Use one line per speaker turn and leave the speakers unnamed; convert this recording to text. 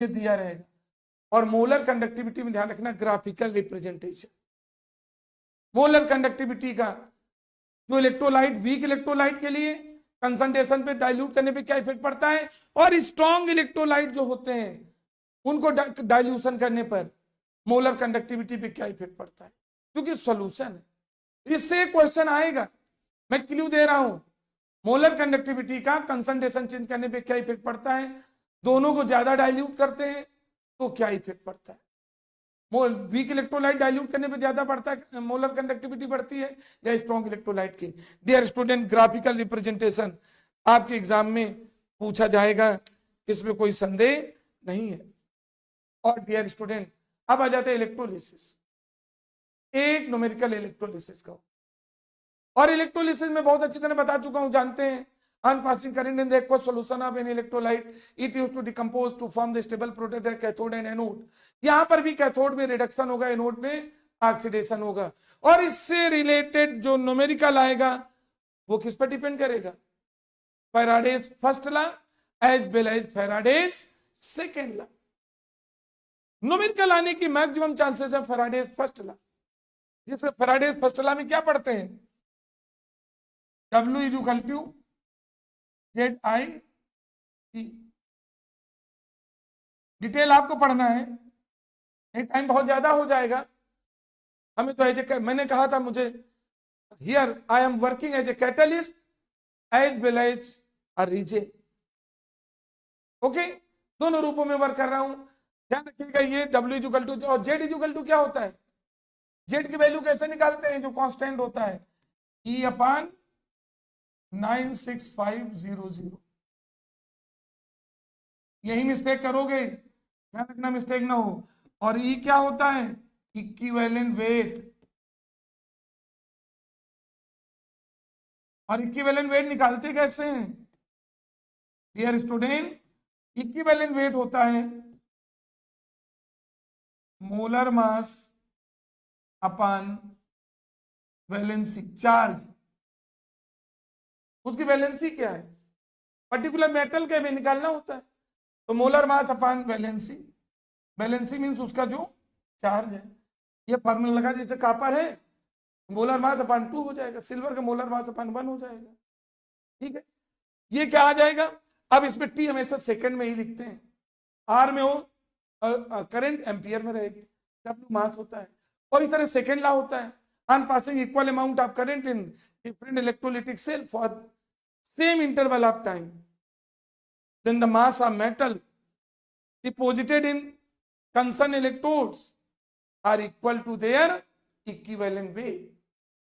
ये दिया रहेगा। और मोलर कंडक्टिविटी में ध्यान रखना ग्राफिकल रिप्रेजेंटेशन। मोलर कंडक्टिविटी का जो इलेक्ट्रोलाइट, वीक इलेक्ट्रोलाइट के लिए कंसंट्रेशन पे डाइल्यूट करने पे क्या इफेक्ट पड़ता है, और स्ट्रॉन्ग इलेक्ट्रोलाइट जो होते हैं उनको डाइल्यूशन करने पर मोलर कंडक्टिविटी पे क्या इफेक्ट पड़ता है, क्योंकि सॉल्यूशन है। इससे क्वेश्चन आएगा, मैं क्लू दे रहा हूं। मोलर कंडक्टिविटी का कंसंट्रेशन चेंज करने पे क्या इफेक्ट पड़ता है, दोनों को ज्यादा डाइल्यूट करते हैं तो क्या इफेक्ट पड़ता है। वीक इलेक्ट्रोलाइट डाइल्यूट करने पे ज्यादा बढ़ता है, मोलर कंडक्टिविटी बढ़ती है, या स्ट्रॉन्ग इलेक्ट्रोलाइट की। डियर स्टूडेंट, ग्राफिकल रिप्रेजेंटेशन आपके एग्जाम में पूछा जाएगा, इसमें कोई संदेह नहीं है। और डियर स्टूडेंट, अब आ जाते हैं इलेक्ट्रोलिसिस। एक न्यूमेरिकल इलेक्ट्रोलिसिस का, और इलेक्ट्रोलिसिस में बहुत अच्छी तरह बता चुका हूं, जानते हैं। Unpassing current in the aqueous solution of an electrolyte, it used to decompose to form the stable protector cathode and anode। यहां पर भी कैथोड में रिडक्शन होगा, एनोड में ऑक्सीडेशन होगा। और इससे रिलेटेड जो न्यूमेरिकल आएगा वो किस पर डिपेंड करेगा, Faraday's first law as well as Faraday's second law. Numerical आने की मैक्सिमम चांसेस है फैराडेज फर्स्ट लॉ, जिसमें फैराडेज फर्स्ट लॉ में क्या पढ़ते हैं, W equal to ZI। Detail आपको पढ़ना है, टाइम बहुत ज्यादा हो जाएगा हमें तो। मैंने कहा था मुझे, here I am working as a catalyst as well as a reagent. Okay, दोनों रूपों में वर्क कर रहा हूं। ध्यान रखिएगा, ये W इक्वल टू और Z इक्वल टू क्या होता है, Z की वैल्यू कैसे निकालते हैं, जो कांस्टेंट होता है E अपान 96500। यही मिस्टेक करोगे, ध्यान रखना मिस्टेक ना हो। और ई क्या होता है, इक्विवेलेंट वेट। और इक्विवेलेंट वेट निकालते कैसे हैं डियर स्टूडेंट, इक्विवेलेंट वेट होता है मोलर मास अपान वैलेंसी चार्ज। उसकी वैलेंसी क्या है, पर्टिकुलर मेटल के भी निकालना होता है, तो मोलर मास अपान वैलेंसी। वैलेंसी मीन्स उसका जो चार्ज है। ये फॉर्मूला लगा, जैसे कॉपर है मोलर मास अपान 2 हो जाएगा, सिल्वर का मोलर मास अपान 1 हो जाएगा। ठीक है, ये क्या आ जाएगा। अब इसमें टी हमेशा सेकंड में ही लिखते हैं, आर में हो करंट एम्पियर में रहेगी, डब्ल्यू मास होता है। और इस तरह सेकंड लॉ होता है, on passing equal amount of current in different electrolytic cell for same interval of time, then the mass of metal deposited in concerned electrodes are equal to their equivalent weight।